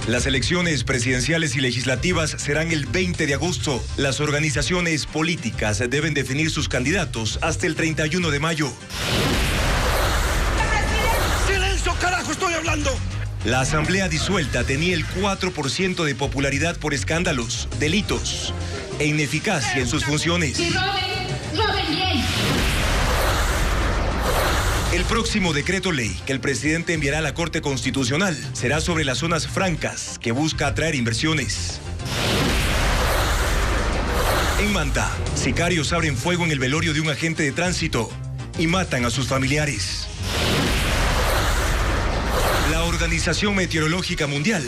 Las elecciones presidenciales y legislativas serán el 20 de agosto. Las organizaciones políticas deben definir sus candidatos hasta el 31 de mayo. ¡Silencio, carajo! ¡Estoy hablando! La asamblea disuelta tenía el 4% de popularidad por escándalos, delitos e ineficacia en sus funciones. Si roben bien. El próximo decreto ley que el presidente enviará a la Corte Constitucional será sobre las zonas francas, que busca atraer inversiones. En Manta, sicarios abren fuego en el velorio de un agente de tránsito y matan a sus familiares. La Organización Meteorológica Mundial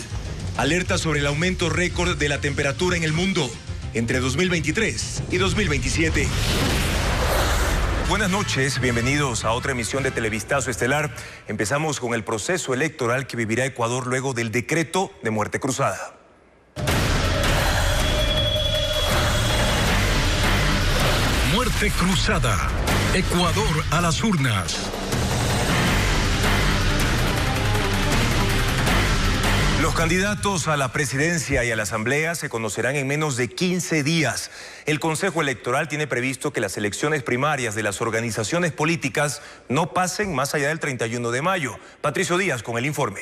alerta sobre el aumento récord de la temperatura en el mundo entre 2023 y 2027. Buenas noches, bienvenidos a otra emisión de Televistazo Estelar. Empezamos con el proceso electoral que vivirá Ecuador luego del decreto de muerte cruzada. Muerte cruzada. Ecuador a las urnas. Los candidatos a la presidencia y a la asamblea se conocerán en menos de 15 días. El Consejo Electoral tiene previsto que las elecciones primarias de las organizaciones políticas no pasen más allá del 31 de mayo. Patricio Díaz con el informe.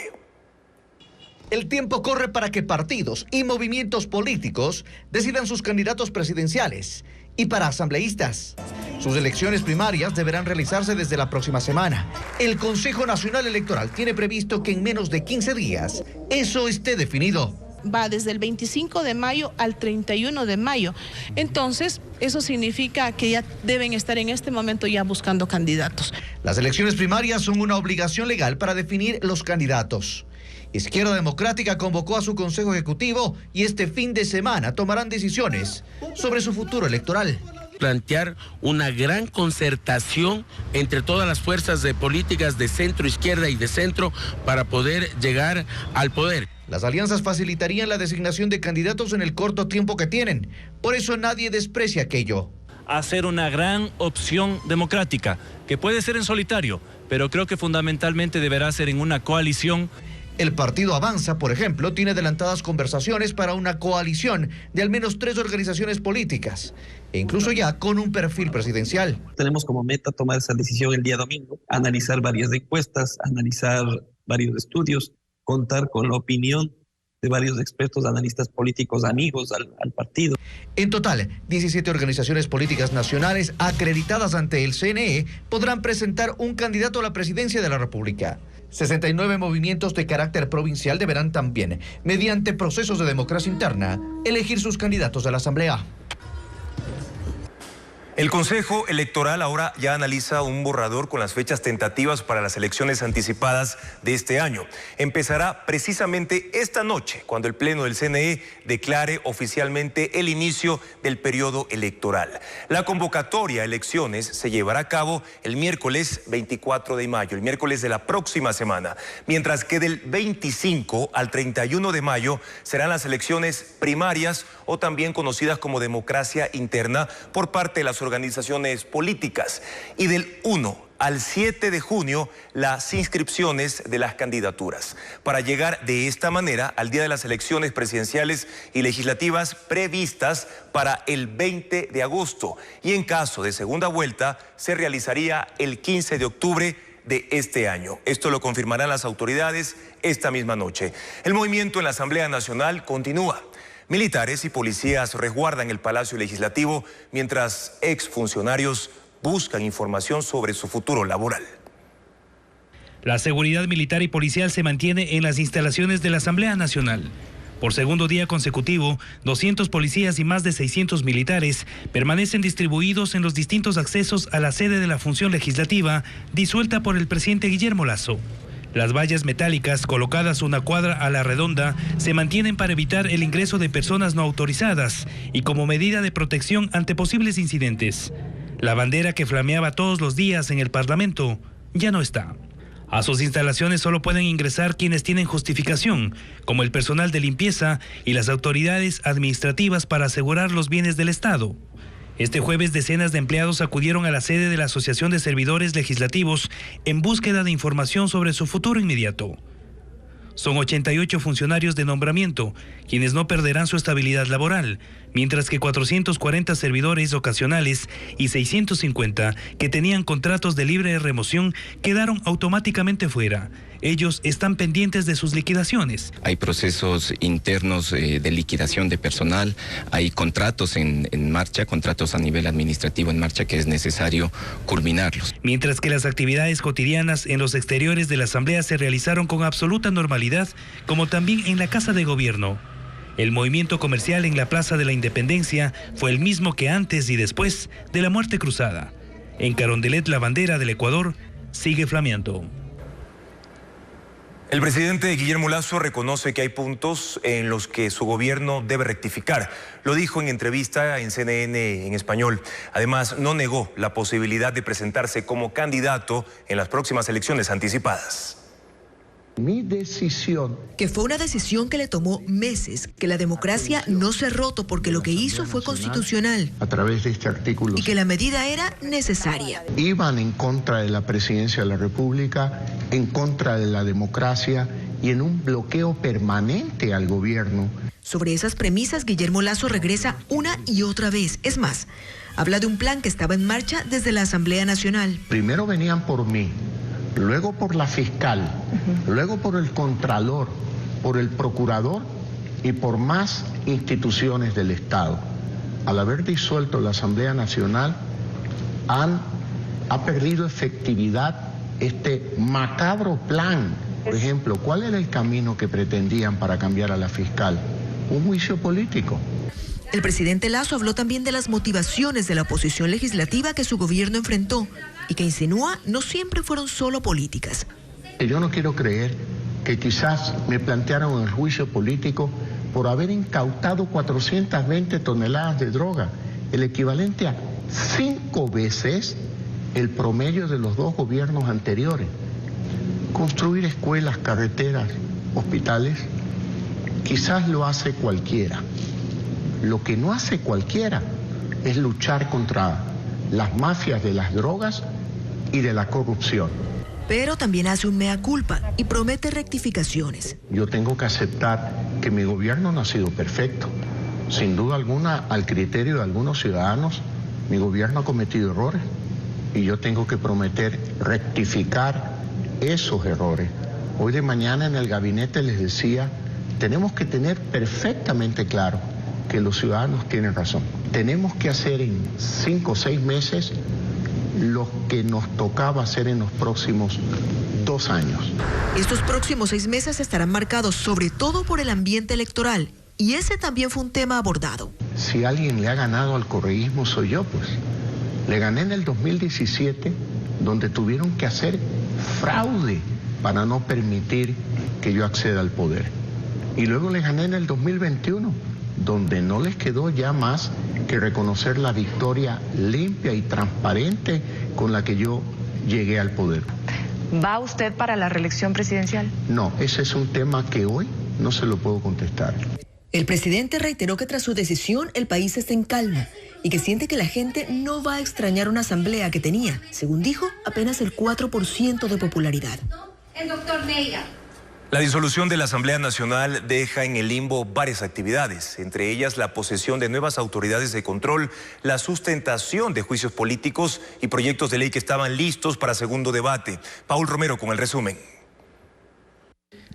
El tiempo corre para que partidos y movimientos políticos decidan sus candidatos presidenciales y para asambleístas. Sus elecciones primarias deberán realizarse desde la próxima semana. El Consejo Nacional Electoral tiene previsto que en menos de 15 días eso esté definido. Va desde el 25 de mayo al 31 de mayo. Entonces, eso significa que ya deben estar en este momento ya buscando candidatos. Las elecciones primarias son una obligación legal para definir los candidatos. Izquierda Democrática convocó a su Consejo Ejecutivo y este fin de semana tomarán decisiones sobre su futuro electoral. Plantear una gran concertación entre todas las fuerzas de políticas de centro, izquierda y de centro para poder llegar al poder. Las alianzas facilitarían la designación de candidatos en el corto tiempo que tienen. Por eso nadie desprecia aquello. Hacer una gran opción democrática, que puede ser en solitario, pero creo que fundamentalmente deberá ser en una coalición. El partido Avanza, por ejemplo, tiene adelantadas conversaciones para una coalición de al menos 3 organizaciones políticas, e incluso ya con un perfil presidencial. Tenemos como meta tomar esa decisión el día domingo, analizar varias encuestas, analizar varios estudios, contar con la opinión de varios expertos, analistas políticos amigos al partido. En total, 17 organizaciones políticas nacionales acreditadas ante el CNE podrán presentar un candidato a la presidencia de la República. 69 movimientos de carácter provincial deberán también, mediante procesos de democracia interna, elegir sus candidatos a la Asamblea. El Consejo Electoral ahora ya analiza un borrador con las fechas tentativas para las elecciones anticipadas de este año. Empezará precisamente esta noche, cuando el Pleno del CNE declare oficialmente el inicio del periodo electoral. La convocatoria a elecciones se llevará a cabo el miércoles 24 de mayo, el miércoles de la próxima semana, mientras que del 25 al 31 de mayo serán las elecciones primarias o también conocidas como democracia interna por parte de las organizaciones políticas, y del 1 al 7 de junio las inscripciones de las candidaturas, para llegar de esta manera al día de las elecciones presidenciales y legislativas previstas para el 20 de agosto, y en caso de segunda vuelta se realizaría el 15 de octubre de este año. Esto lo confirmarán las autoridades esta misma noche. El movimiento en la Asamblea Nacional continúa. Militares y policías resguardan el Palacio Legislativo mientras exfuncionarios buscan información sobre su futuro laboral. La seguridad militar y policial se mantiene en las instalaciones de la Asamblea Nacional. Por segundo día consecutivo, 200 policías y más de 600 militares permanecen distribuidos en los distintos accesos a la sede de la función legislativa disuelta por el presidente Guillermo Lasso. Las vallas metálicas, colocadas una cuadra a la redonda, se mantienen para evitar el ingreso de personas no autorizadas y como medida de protección ante posibles incidentes. La bandera que flameaba todos los días en el Parlamento ya no está. A sus instalaciones solo pueden ingresar quienes tienen justificación, como el personal de limpieza y las autoridades administrativas para asegurar los bienes del Estado. Este jueves, decenas de empleados acudieron a la sede de la Asociación de Servidores Legislativos en búsqueda de información sobre su futuro inmediato. son 88 funcionarios de nombramiento, quienes no perderán su estabilidad laboral, mientras que 440 servidores ocasionales y 650 que tenían contratos de libre remoción quedaron automáticamente fuera. Ellos están pendientes de sus liquidaciones. Hay procesos internos de liquidación de personal, hay contratos en marcha, contratos a nivel administrativo en marcha que es necesario culminarlos. Mientras que las actividades cotidianas en los exteriores de la Asamblea se realizaron con absoluta normalidad, como también en la Casa de Gobierno. El movimiento comercial en la Plaza de la Independencia fue el mismo que antes y después de la muerte cruzada. En Carondelet, la bandera del Ecuador sigue flameando. El presidente Guillermo Lasso reconoce que hay puntos en los que su gobierno debe rectificar. Lo dijo en entrevista en CNN en español. Además, no negó la posibilidad de presentarse como candidato en las próximas elecciones anticipadas. Mi decisión. Que fue una decisión que le tomó meses, que la democracia no se ha roto porque lo que hizo fue constitucional. A través de este artículo. Y que la medida era necesaria. Iban en contra de la presidencia de la República, en contra de la democracia y en un bloqueo permanente al gobierno. Sobre esas premisas, Guillermo Lasso regresa una y otra vez. Es más, habla de un plan que estaba en marcha desde la Asamblea Nacional. Primero venían por mí. Luego por la fiscal, luego por el contralor, por el procurador y por más instituciones del Estado. Al haber disuelto la Asamblea Nacional, ha perdido efectividad este macabro plan. Por ejemplo, ¿cuál era el camino que pretendían para cambiar a la fiscal? Un juicio político. El presidente Lasso habló también de las motivaciones de la oposición legislativa que su gobierno enfrentó y que insinúa no siempre fueron solo políticas. Yo no quiero creer que quizás me plantearon el juicio político por haber incautado 420 toneladas de droga, el equivalente a 5 veces el promedio de los 2 gobiernos anteriores. Construir escuelas, carreteras, hospitales, quizás lo hace cualquiera. Lo que no hace cualquiera es luchar contra las mafias de las drogas y de la corrupción. Pero también hace un mea culpa y promete rectificaciones. Yo tengo que aceptar que mi gobierno no ha sido perfecto. Sin duda alguna, al criterio de algunos ciudadanos, mi gobierno ha cometido errores y yo tengo que prometer rectificar esos errores. Hoy de mañana en el gabinete les decía, tenemos que tener perfectamente claro que los ciudadanos tienen razón. Tenemos que hacer en 5 o 6 meses lo que nos tocaba hacer en los próximos 2 años. Estos próximos 6 meses estarán marcados sobre todo por el ambiente electoral y ese también fue un tema abordado. Si alguien le ha ganado al correísmo soy yo, pues. Le gané en el 2017, donde tuvieron que hacer fraude para no permitir que yo acceda al poder. Y luego le gané en el 2021, donde no les quedó ya más que reconocer la victoria limpia y transparente con la que yo llegué al poder. ¿Va usted para la reelección presidencial? No, ese es un tema que hoy no se lo puedo contestar. El presidente reiteró que tras su decisión el país está en calma y que siente que la gente no va a extrañar una asamblea que tenía, según dijo, apenas el 4% de popularidad. El doctor Neira. La disolución de la Asamblea Nacional deja en el limbo varias actividades, entre ellas la posesión de nuevas autoridades de control, la sustentación de juicios políticos y proyectos de ley que estaban listos para segundo debate. Paul Romero con el resumen.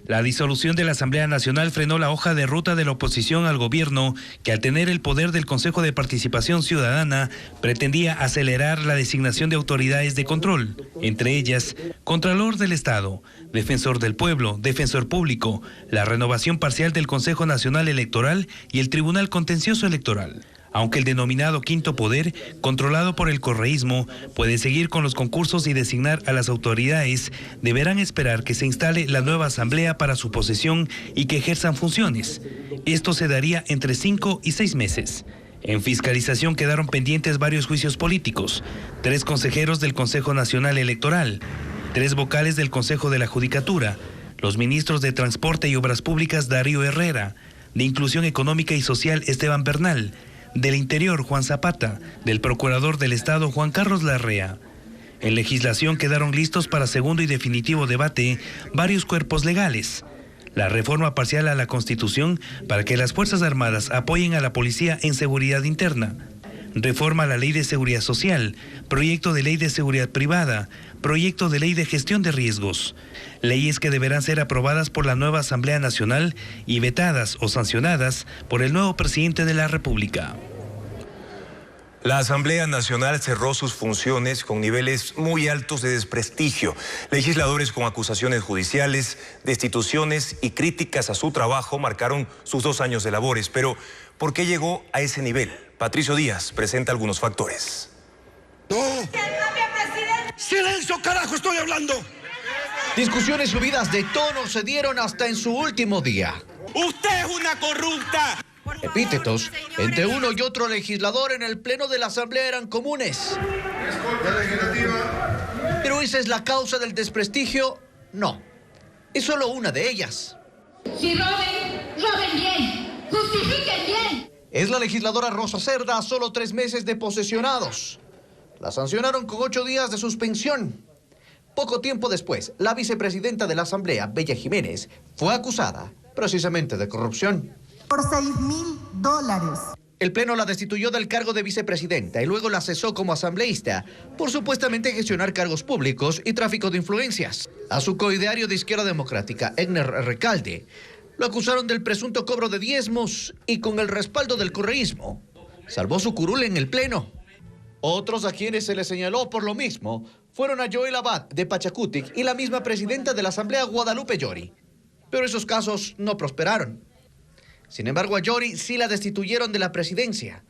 La disolución de la Asamblea Nacional frenó la hoja de ruta de la oposición al gobierno, que al tener el poder del Consejo de Participación Ciudadana, pretendía acelerar la designación de autoridades de control, entre ellas, Contralor del Estado, Defensor del Pueblo, Defensor Público, la renovación parcial del Consejo Nacional Electoral y el Tribunal Contencioso Electoral. Aunque el denominado quinto poder, controlado por el correísmo, puede seguir con los concursos y designar a las autoridades, deberán esperar que se instale la nueva asamblea para su posesión y que ejerzan funciones. Esto se daría entre 5 y 6 meses. En fiscalización quedaron pendientes varios juicios políticos, 3 consejeros del Consejo Nacional Electoral, 3 vocales del Consejo de la Judicatura, los ministros de Transporte y Obras Públicas Darío Herrera, de Inclusión Económica y Social Esteban Bernal, del Interior Juan Zapata, del Procurador del Estado Juan Carlos Larrea. En legislación quedaron listos para segundo y definitivo debate varios cuerpos legales: la reforma parcial a la Constitución para que las Fuerzas Armadas apoyen a la policía en seguridad interna, reforma a la Ley de Seguridad Social, proyecto de Ley de Seguridad Privada, proyecto de Ley de Gestión de Riesgos, leyes que deberán ser aprobadas por la nueva Asamblea Nacional y vetadas o sancionadas por el nuevo presidente de la República. La Asamblea Nacional cerró sus funciones con niveles muy altos de desprestigio. Legisladores con acusaciones judiciales, destituciones y críticas a su trabajo marcaron sus 2 años de labores. Pero, ¿por qué llegó a ese nivel? Patricio Díaz presenta algunos factores. ¡No! ¡Silencio, carajo! ¡Estoy hablando! Discusiones subidas de tono se dieron hasta en su último día. ¡Usted es una corrupta! Epítetos entre uno y otro legislador en el pleno de la Asamblea eran comunes. Pero ¿esa es la causa del desprestigio? No. Es solo una de ellas. Si roben, roben bien. Justifiquen bien. Es la legisladora Rosa Cerda a solo 3 meses de posesionados. La sancionaron con 8 días de suspensión. Poco tiempo después, la vicepresidenta de la Asamblea, Bella Jiménez, fue acusada precisamente de corrupción. Por $6,000. El Pleno la destituyó del cargo de vicepresidenta y luego la cesó como asambleísta por supuestamente gestionar cargos públicos y tráfico de influencias. A su coideario de Izquierda Democrática, Egner Recalde, lo acusaron del presunto cobro de diezmos y con el respaldo del correísmo salvó su curul en el Pleno. Otros a quienes se les señaló por lo mismo fueron a Joel Abad de Pachacutic y la misma presidenta de la Asamblea, Guadalupe Llori. Pero esos casos no prosperaron. Sin embargo, a Llori sí la destituyeron de la presidencia,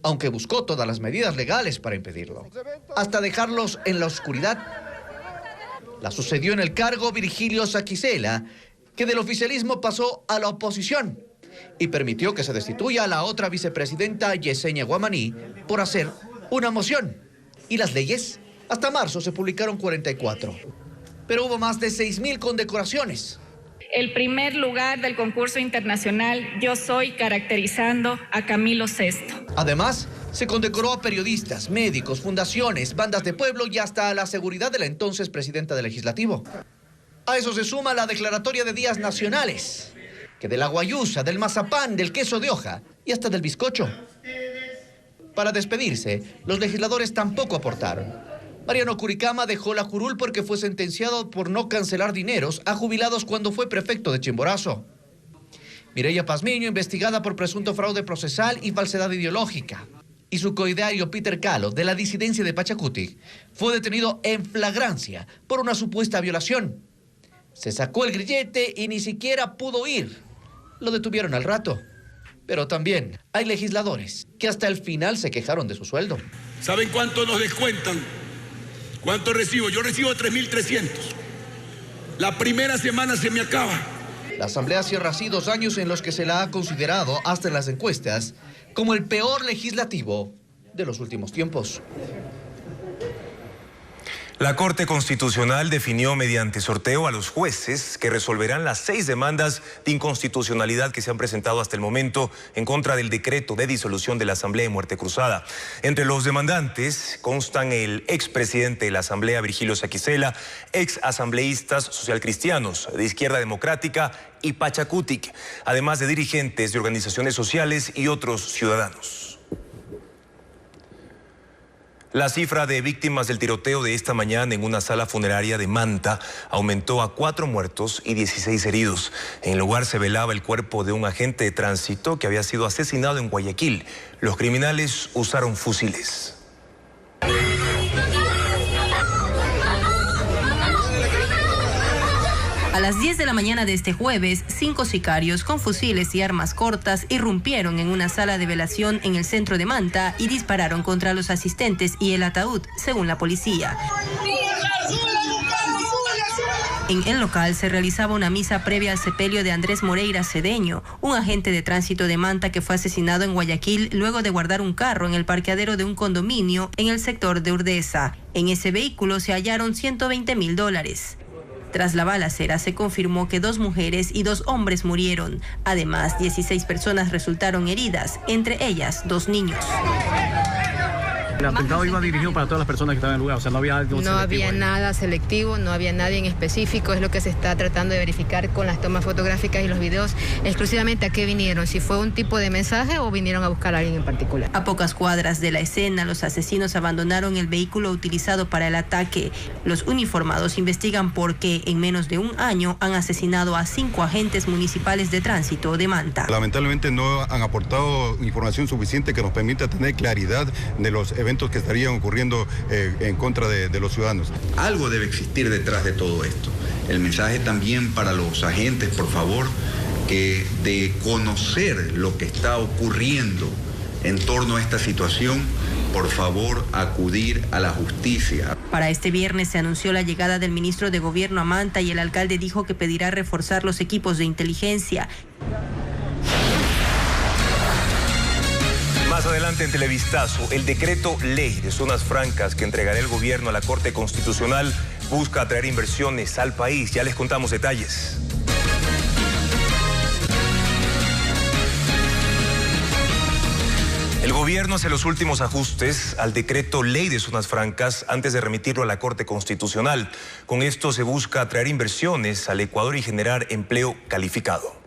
aunque buscó todas las medidas legales para impedirlo, hasta dejarlos en la oscuridad. La sucedió en el cargo Virgilio Saquicela, que del oficialismo pasó a la oposición y permitió que se destituya a la otra vicepresidenta Yesenia Guamaní por hacer una moción. Y las leyes, hasta marzo se publicaron 44, pero hubo más de 6,000 condecoraciones. El primer lugar del concurso internacional Yo Soy, caracterizando a Camilo VI. Además, se condecoró a periodistas, médicos, fundaciones, bandas de pueblo y hasta a la seguridad de la entonces presidenta del Legislativo. A eso se suma la declaratoria de días nacionales, que de la guayusa, del mazapán, del queso de hoja y hasta del bizcocho. Para despedirse, los legisladores tampoco aportaron. Mariano Curicama dejó la curul porque fue sentenciado por no cancelar dineros a jubilados cuando fue prefecto de Chimborazo. Mireya Pazmiño, investigada por presunto fraude procesal y falsedad ideológica. Y su coideario Peter Calo, de la disidencia de Pachacutic, fue detenido en flagrancia por una supuesta violación. Se sacó el grillete y ni siquiera pudo ir. Lo detuvieron al rato. Pero también hay legisladores que hasta el final se quejaron de su sueldo. ¿Saben cuánto nos descuentan? ¿Cuánto recibo? Yo recibo 3.300. La primera semana se me acaba. La Asamblea cierra así 2 años en los que se la ha considerado, hasta en las encuestas, como el peor legislativo de los últimos tiempos. La Corte Constitucional definió mediante sorteo a los jueces que resolverán las 6 demandas de inconstitucionalidad que se han presentado hasta el momento en contra del decreto de disolución de la Asamblea de Muerte Cruzada. Entre los demandantes constan el expresidente de la Asamblea, Virgilio Saquicela, exasambleístas socialcristianos de Izquierda Democrática y Pachacutic, además de dirigentes de organizaciones sociales y otros ciudadanos. La cifra de víctimas del tiroteo de esta mañana en una sala funeraria de Manta aumentó a 4 muertos y 16 heridos. En el lugar se velaba el cuerpo de un agente de tránsito que había sido asesinado en Guayaquil. Los criminales usaron fusiles. A las 10 de la mañana de este jueves, 5 sicarios con fusiles y armas cortas irrumpieron en una sala de velación en el centro de Manta y dispararon contra los asistentes y el ataúd, según la policía. En el local se realizaba una misa previa al sepelio de Andrés Moreira Cedeño, un agente de tránsito de Manta que fue asesinado en Guayaquil luego de guardar un carro en el parqueadero de un condominio en el sector de Urdesa. En ese vehículo se hallaron $120,000. Tras la balacera se confirmó que 2 mujeres y 2 hombres murieron. Además, 16 personas resultaron heridas, entre ellas 2 niños. El atentado iba dirigido para todas las personas que estaban en el lugar, o sea, no había algo No había nada selectivo, no había nadie en específico, es lo que se está tratando de verificar con las tomas fotográficas y los videos, exclusivamente a qué vinieron, si fue un tipo de mensaje o vinieron a buscar a alguien en particular. A pocas cuadras de la escena, los asesinos abandonaron el vehículo utilizado para el ataque. Los uniformados investigan por qué en menos de un año han asesinado a 5 agentes municipales de tránsito de Manta. Lamentablemente no han aportado información suficiente que nos permita tener claridad de los eventos que estarían ocurriendo en contra de los ciudadanos. Algo debe existir detrás de todo esto. El mensaje también para los agentes, por favor, que de conocer lo que está ocurriendo en torno a esta situación, por favor, acudir a la justicia. Para este viernes se anunció la llegada del ministro de Gobierno a Manta y el alcalde dijo que pedirá reforzar los equipos de inteligencia. Más adelante en Televistazo, el decreto ley de zonas francas que entregará el gobierno a la Corte Constitucional busca atraer inversiones al país. Ya les contamos detalles. El gobierno hace los últimos ajustes al decreto ley de zonas francas antes de remitirlo a la Corte Constitucional. Con esto se busca atraer inversiones al Ecuador y generar empleo calificado.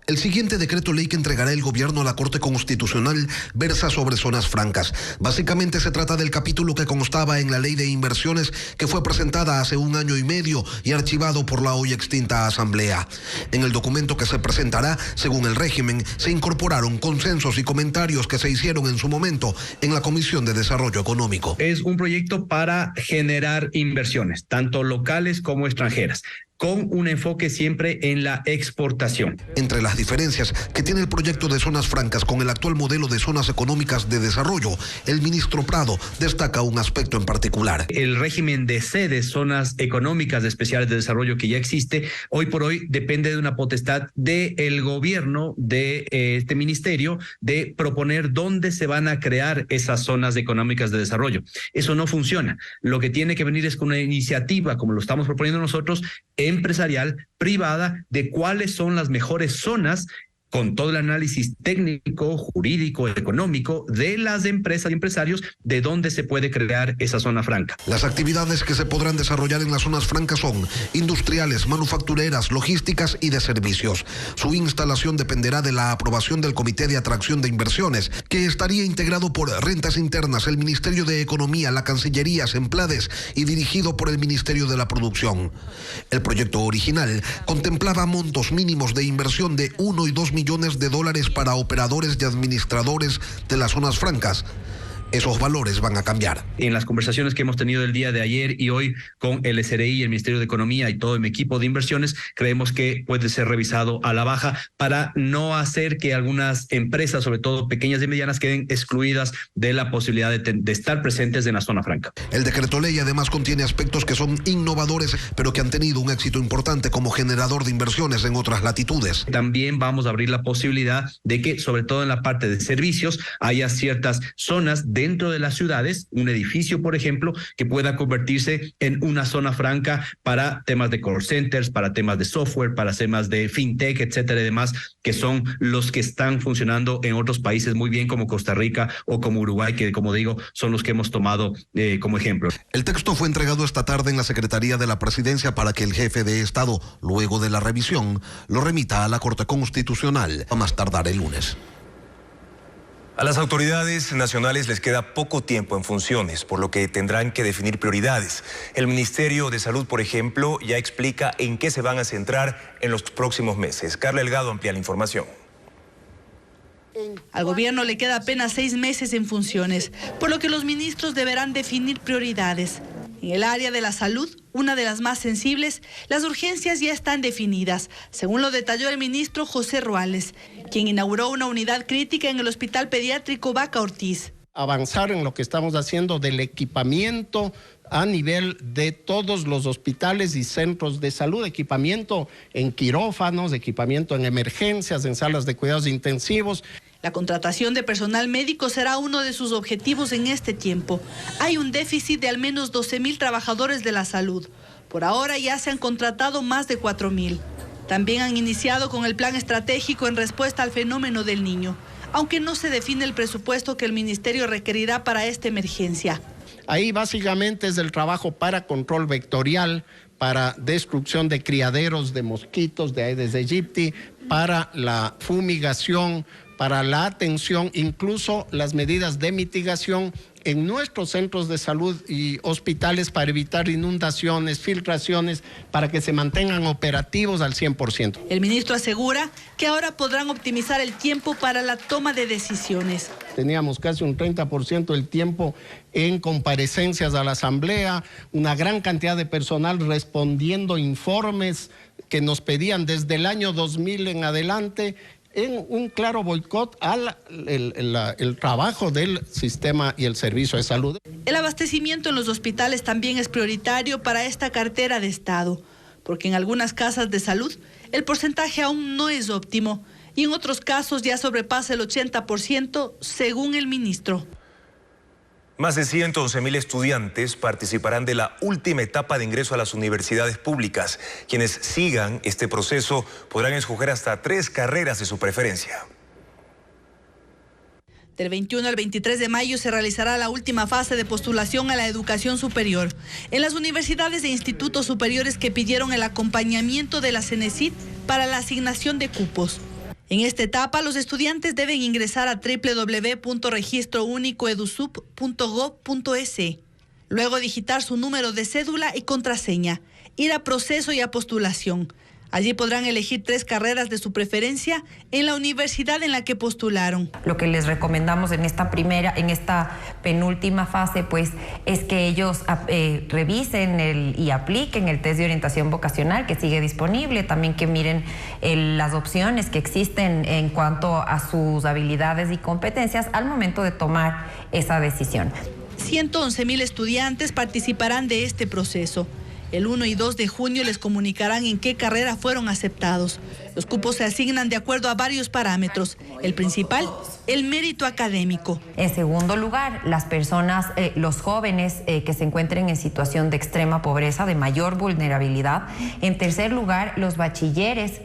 El siguiente decreto ley que entregará el gobierno a la Corte Constitucional versa sobre zonas francas. Básicamente se trata del capítulo que constaba en la ley de inversiones que fue presentada hace 1 año y medio y archivado por la hoy extinta Asamblea. En el documento que se presentará, según el régimen, se incorporaron consensos y comentarios que se hicieron en su momento en la Comisión de Desarrollo Económico. Es un proyecto para generar inversiones, tanto locales como extranjeras, con un enfoque siempre en la exportación. Entre las diferencias que tiene el proyecto de zonas francas con el actual modelo de zonas económicas de desarrollo, el ministro Prado destaca un aspecto en particular. El régimen de sedes, zonas económicas especiales de desarrollo que ya existe, hoy por hoy depende de una potestad del gobierno, de este ministerio, de proponer dónde se van a crear esas zonas económicas de desarrollo. Eso no funciona. Lo que tiene que venir es con una iniciativa, como lo estamos proponiendo nosotros, empresarial, privada, de cuáles son las mejores zonas con todo el análisis técnico, jurídico, económico de las empresas y empresarios de dónde se puede crear esa zona franca. Las actividades que se podrán desarrollar en las zonas francas son industriales, manufactureras, logísticas y de servicios. Su instalación dependerá de la aprobación del Comité de Atracción de Inversiones, que estaría integrado por Rentas Internas, el Ministerio de Economía, la Cancillería, Semplades y dirigido por el Ministerio de la Producción. El proyecto original contemplaba montos mínimos de inversión de 1 y 2 millones de dólares para operadores y administradores de las zonas francas. Esos valores van a cambiar. En las conversaciones que hemos tenido el día de ayer y hoy con el SRI, el Ministerio de Economía y todo mi equipo de inversiones, creemos que puede ser revisado a la baja para no hacer que algunas empresas, sobre todo pequeñas y medianas, queden excluidas de la posibilidad de estar presentes en la zona franca. El decreto ley además contiene aspectos que son innovadores, pero que han tenido un éxito importante como generador de inversiones en otras latitudes. También vamos a abrir la posibilidad de que, sobre todo en la parte de servicios, haya ciertas zonas dentro de las ciudades, un edificio, por ejemplo, que pueda convertirse en una zona franca para temas de call centers, para temas de software, para temas de fintech, etcétera y demás, que son los que están funcionando en otros países muy bien, como Costa Rica o como Uruguay, que, como digo, son los que hemos tomado como ejemplo. El texto fue entregado esta tarde en la Secretaría de la Presidencia para que el jefe de Estado, luego de la revisión, lo remita a la Corte Constitucional a más tardar el lunes. A las autoridades nacionales les queda poco tiempo en funciones, por lo que tendrán que definir prioridades. El Ministerio de Salud, por ejemplo, ya explica en qué se van a centrar en los próximos meses. Carla Delgado amplía la información. Al gobierno le queda apenas 6 meses en funciones, por lo que los ministros deberán definir prioridades. En el área de la salud, una de las más sensibles, las urgencias ya están definidas, según lo detalló el ministro José Ruales, quien inauguró una unidad crítica en el Hospital Pediátrico Vaca Ortiz. Avanzar en lo que estamos haciendo del equipamiento a nivel de todos los hospitales y centros de salud, equipamiento en quirófanos, equipamiento en emergencias, en salas de cuidados intensivos. La contratación de personal médico será uno de sus objetivos en este tiempo. Hay un déficit de al menos 12,000 trabajadores de la salud. Por ahora ya se han contratado más de 4,000. También han iniciado con el plan estratégico en respuesta al fenómeno del Niño. aunque no se define el presupuesto que el ministerio requerirá para esta emergencia. Ahí básicamente es el trabajo para control vectorial, para destrucción de criaderos de mosquitos de Aedes aegypti, para la fumigación, para la atención, incluso las medidas de mitigación en nuestros centros de salud y hospitales para evitar inundaciones, filtraciones, para que se mantengan operativos al 100%. El ministro asegura que ahora podrán optimizar el tiempo para la toma de decisiones. Teníamos casi un 30% del tiempo en comparecencias a la Asamblea, una gran cantidad de personal respondiendo informes que nos pedían desde el año 2000 en adelante, en un claro boicot al el trabajo del sistema y el servicio de salud. El abastecimiento en los hospitales también es prioritario para esta cartera de Estado, porque en algunas casas de salud el porcentaje aún no es óptimo y en otros casos ya sobrepasa el 80% según el ministro. Más de 111.000 estudiantes participarán de la última etapa de ingreso a las universidades públicas. Quienes sigan este proceso podrán escoger hasta 3 carreras de su preferencia. Del 21 al 23 de mayo se realizará la última fase de postulación a la educación superior. En las universidades e institutos superiores que pidieron el acompañamiento de la CENESID para la asignación de cupos. En esta etapa, los estudiantes deben ingresar a www.registrounicoedusub.gov.es, luego digitar su número de cédula y contraseña, ir a proceso y a postulación. Allí podrán elegir 3 carreras de su preferencia en la universidad en la que postularon. Lo que les recomendamos en esta penúltima fase, pues, es que ellos revisen y apliquen el test de orientación vocacional que sigue disponible, también que miren las opciones que existen en cuanto a sus habilidades y competencias al momento de tomar esa decisión. 111.000 estudiantes participarán de este proceso. El 1 y 2 de junio les comunicarán en qué carrera fueron aceptados. Los cupos se asignan de acuerdo a varios parámetros. El principal, el mérito académico. En segundo lugar, las personas, los jóvenes que se encuentren en situación de extrema pobreza, de mayor vulnerabilidad. En tercer lugar, los bachilleres,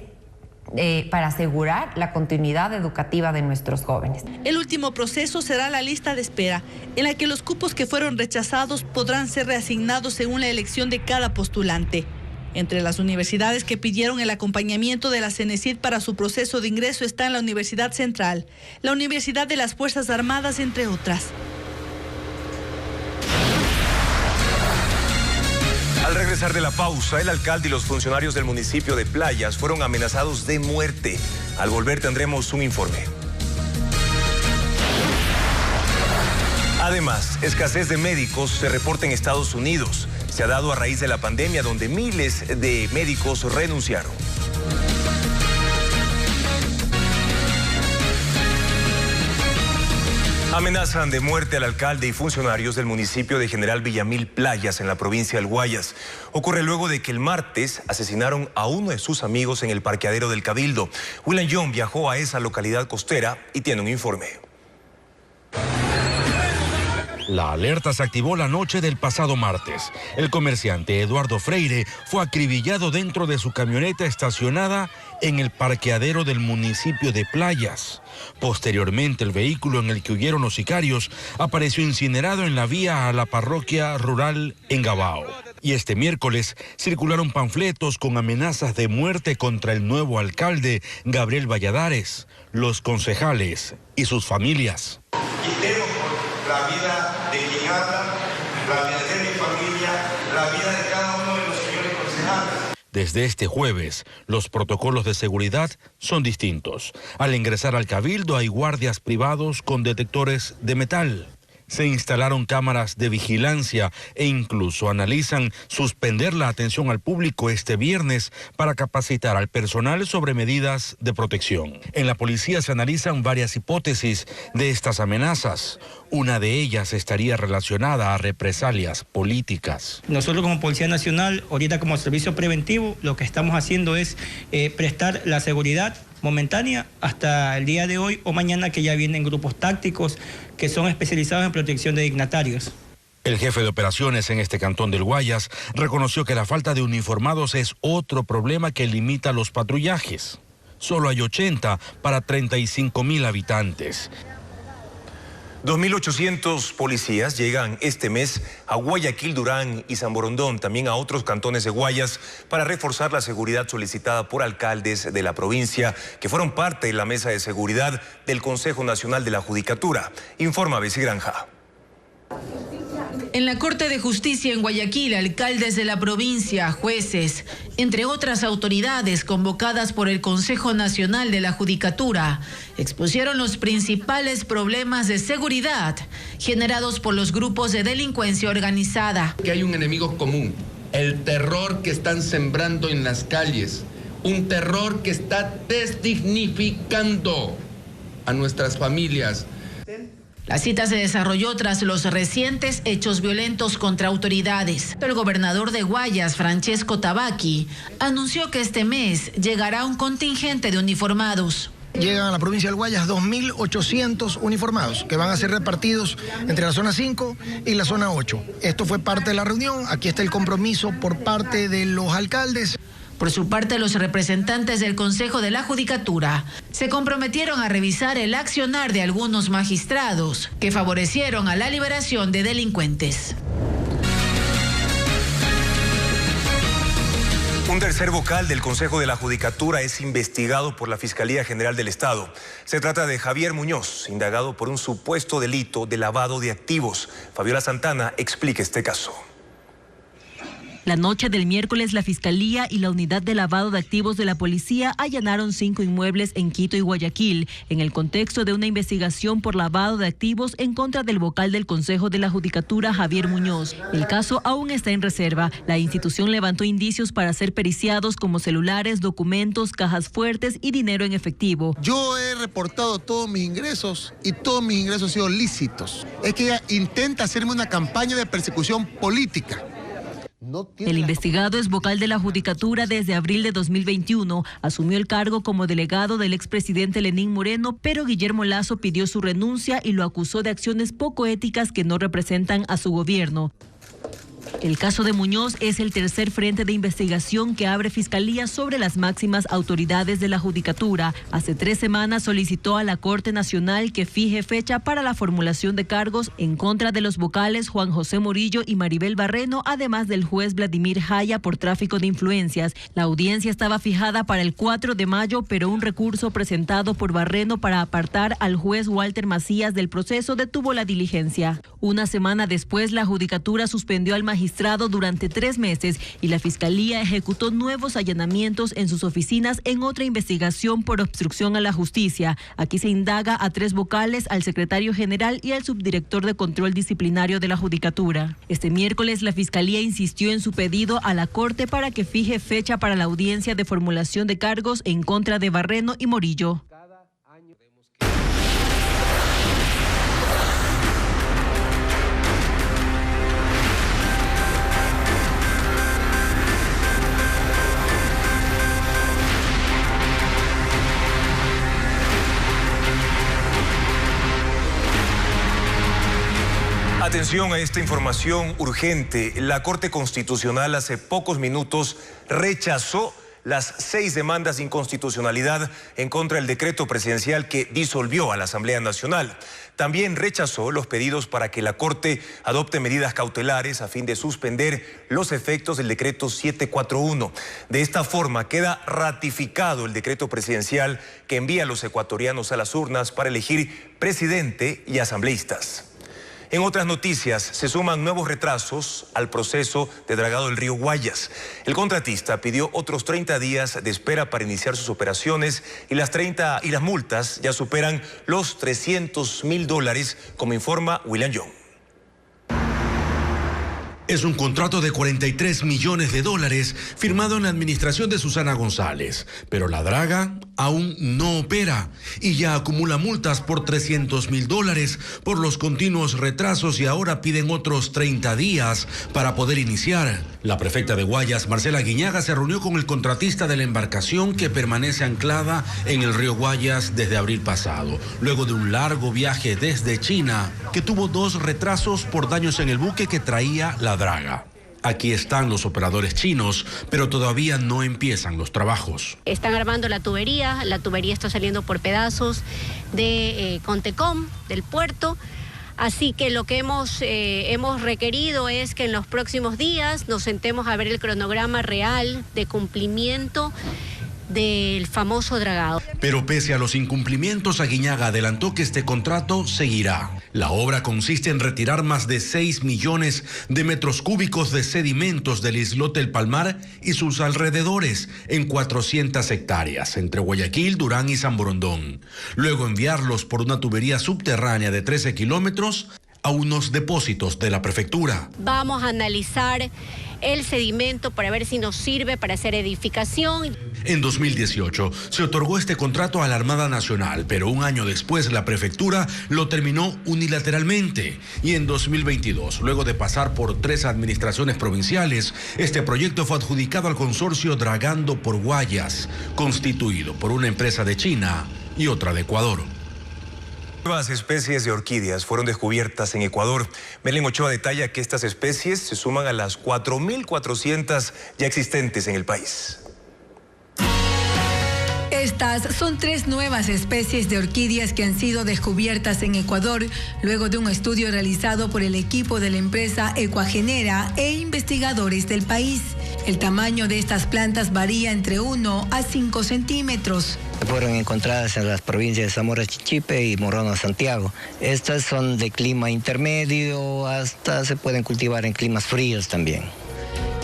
para asegurar la continuidad educativa de nuestros jóvenes. El último proceso será la lista de espera, en la que los cupos que fueron rechazados podrán ser reasignados según la elección de cada postulante. Entre las universidades que pidieron el acompañamiento de la CENESID para su proceso de ingreso están la Universidad Central, la Universidad de las Fuerzas Armadas, entre otras. Al regresar de la pausa, el alcalde y los funcionarios del municipio de Playas fueron amenazados de muerte. Al volver tendremos un informe. Además, escasez de médicos se reporta en Estados Unidos. Se ha dado a raíz de la pandemia, donde miles de médicos renunciaron. Amenazan de muerte al alcalde y funcionarios del municipio de General Villamil Playas, en la provincia del Guayas. Ocurre luego de que el martes asesinaron a uno de sus amigos en el parqueadero del Cabildo. William Young viajó a esa localidad costera y tiene un informe. La alerta se activó la noche del pasado martes. El comerciante Eduardo Freire fue acribillado dentro de su camioneta estacionada en el parqueadero del municipio de Playas. Posteriormente, el vehículo en el que huyeron los sicarios apareció incinerado en la vía a la parroquia rural en Gabao. Y este miércoles circularon panfletos con amenazas de muerte contra el nuevo alcalde, Gabriel Valladares, los concejales y sus familias. Quitemos la vida de quien habla, la vida de mi familia, la vida de cada uno de los señores concejales. Desde este jueves, los protocolos de seguridad son distintos. Al ingresar al Cabildo hay guardias privados con detectores de metal. Se instalaron cámaras de vigilancia e incluso analizan suspender la atención al público este viernes para capacitar al personal sobre medidas de protección. En la policía se analizan varias hipótesis de estas amenazas. Una de ellas estaría relacionada a represalias políticas. Nosotros como Policía Nacional, ahorita como servicio preventivo, lo que estamos haciendo es prestar la seguridad momentánea hasta el día de hoy o mañana, que ya vienen grupos tácticos que son especializados en protección de dignatarios. El jefe de operaciones en este cantón del Guayas reconoció que la falta de uniformados es otro problema que limita los patrullajes. solo hay 80 para 35.000 habitantes. 2.800 policías llegan este mes a Guayaquil, Durán y San Borondón, también a otros cantones de Guayas, para reforzar la seguridad solicitada por alcaldes de la provincia que fueron parte de la mesa de seguridad del Consejo Nacional de la Judicatura. Informa Bessie Granja. En la Corte de Justicia en Guayaquil, alcaldes de la provincia, jueces, entre otras autoridades convocadas por el Consejo Nacional de la Judicatura, expusieron los principales problemas de seguridad generados por los grupos de delincuencia organizada. Que hay un enemigo común, el terror que están sembrando en las calles, un terror que está desdignificando a nuestras familias. La cita se desarrolló tras los recientes hechos violentos contra autoridades. El gobernador de Guayas, Francesco Tabaqui, anunció que este mes llegará un contingente de uniformados. Llegan a la provincia del Guayas 2.800 uniformados que van a ser repartidos entre la zona 5 y la zona 8. Esto fue parte de la reunión. Aquí está el compromiso por parte de los alcaldes. Por su parte, los representantes del Consejo de la Judicatura se comprometieron a revisar el accionar de algunos magistrados que favorecieron a la liberación de delincuentes. Un tercer vocal del Consejo de la Judicatura es investigado por la Fiscalía General del Estado. Se trata de Javier Muñoz, indagado por un supuesto delito de lavado de activos. Fabiola Santana explica este caso. La noche del miércoles, la Fiscalía y la Unidad de Lavado de Activos de la Policía allanaron 5 inmuebles en Quito y Guayaquil, en el contexto de una investigación por lavado de activos en contra del vocal del Consejo de la Judicatura, Javier Muñoz. El caso aún está en reserva. La institución levantó indicios para ser periciados como celulares, documentos, cajas fuertes y dinero en efectivo. Yo he reportado todos mis ingresos y todos mis ingresos han sido lícitos. Es que ella intenta hacerme una campaña de persecución política. El investigado es vocal de la Judicatura desde abril de 2021. Asumió el cargo como delegado del expresidente Lenín Moreno, pero Guillermo Lasso pidió su renuncia y lo acusó de acciones poco éticas que no representan a su gobierno. El caso de Muñoz es el tercer frente de investigación que abre Fiscalía sobre las máximas autoridades de la Judicatura. Hace 3 semanas solicitó a la Corte Nacional que fije fecha para la formulación de cargos en contra de los vocales Juan José Morillo y Maribel Barreno, además del juez Vladimir Jaya por tráfico de influencias. La audiencia estaba fijada para el 4 de mayo, pero un recurso presentado por Barreno para apartar al juez Walter Macías del proceso detuvo la diligencia. Una semana después, la Judicatura suspendió al magistrado durante 3 meses y la Fiscalía ejecutó nuevos allanamientos en sus oficinas en otra investigación por obstrucción a la justicia. Aquí se indaga a 3 vocales, al secretario general y al subdirector de control disciplinario de la Judicatura. Este miércoles la Fiscalía insistió en su pedido a la Corte para que fije fecha para la audiencia de formulación de cargos en contra de Barreno y Morillo. Atención a esta información urgente. La Corte Constitucional hace pocos minutos rechazó las 6 demandas de inconstitucionalidad en contra del decreto presidencial que disolvió a la Asamblea Nacional. También rechazó los pedidos para que la Corte adopte medidas cautelares a fin de suspender los efectos del decreto 741. De esta forma queda ratificado el decreto presidencial que envía a los ecuatorianos a las urnas para elegir presidente y asambleístas. En otras noticias, se suman nuevos retrasos al proceso de dragado del río Guayas. El contratista pidió otros 30 días de espera para iniciar sus operaciones y las multas ya superan los $300.000, como informa William Young. Es un contrato de $43 millones firmado en la administración de Susana González, pero la draga aún no opera y ya acumula multas por $300.000 por los continuos retrasos y ahora piden otros 30 días para poder iniciar. La prefecta de Guayas, Marcela Guiñaga, se reunió con el contratista de la embarcación que permanece anclada en el río Guayas desde abril pasado, luego de un largo viaje desde China que tuvo 2 retrasos por daños en el buque que traía la draga. Aquí están los operadores chinos, pero todavía no empiezan los trabajos. Están armando la tubería está saliendo por pedazos de Contecom, del puerto. Así que lo que hemos requerido es que en los próximos días nos sentemos a ver el cronograma real de cumplimiento del famoso dragado. Pero pese a los incumplimientos, Aguiñaga adelantó que este contrato seguirá. La obra consiste en retirar más de 6 millones de metros cúbicos de sedimentos del islote El Palmar y sus alrededores en 400 hectáreas entre Guayaquil, Durán y San Borondón. Luego enviarlos por una tubería subterránea de 13 kilómetros a unos depósitos de la prefectura. Vamos a analizar el sedimento para ver si nos sirve para hacer edificación. En 2018 se otorgó este contrato a la Armada Nacional, pero un año después la prefectura lo terminó unilateralmente. Y en 2022, luego de pasar por 3 administraciones provinciales, este proyecto fue adjudicado al consorcio Dragando por Guayas, constituido por una empresa de China y otra de Ecuador. Nuevas especies de orquídeas fueron descubiertas en Ecuador. Belén Ochoa detalla que estas especies se suman a las 4.400 ya existentes en el país. Estas son 3 nuevas especies de orquídeas que han sido descubiertas en Ecuador luego de un estudio realizado por el equipo de la empresa Ecuagenera e investigadores del país. El tamaño de estas plantas varía entre 1 a 5 centímetros. Fueron encontradas en las provincias de Zamora Chinchipe y Morona Santiago. Estas son de clima intermedio, hasta se pueden cultivar en climas fríos también.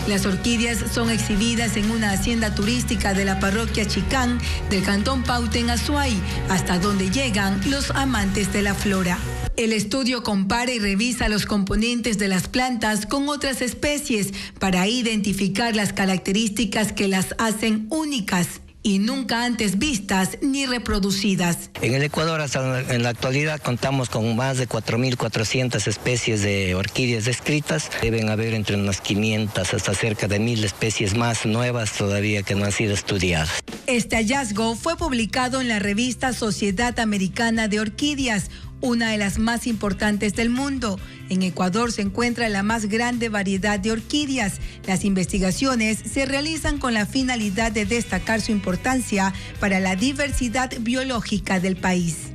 Las orquídeas son exhibidas en una hacienda turística de la parroquia Chicán del cantón Paute en Azuay, hasta donde llegan los amantes de la flora. El estudio compara y revisa los componentes de las plantas con otras especies para identificar las características que las hacen únicas y nunca antes vistas ni reproducidas. En el Ecuador, hasta en la actualidad, contamos con más de 4.400 especies de orquídeas descritas. Deben haber entre unas 500 hasta cerca de 1.000 especies más nuevas todavía que no han sido estudiadas. Este hallazgo fue publicado en la revista Sociedad Americana de Orquídeas, una de las más importantes del mundo. En Ecuador se encuentra la más grande variedad de orquídeas. Las investigaciones se realizan con la finalidad de destacar su importancia para la diversidad biológica del país.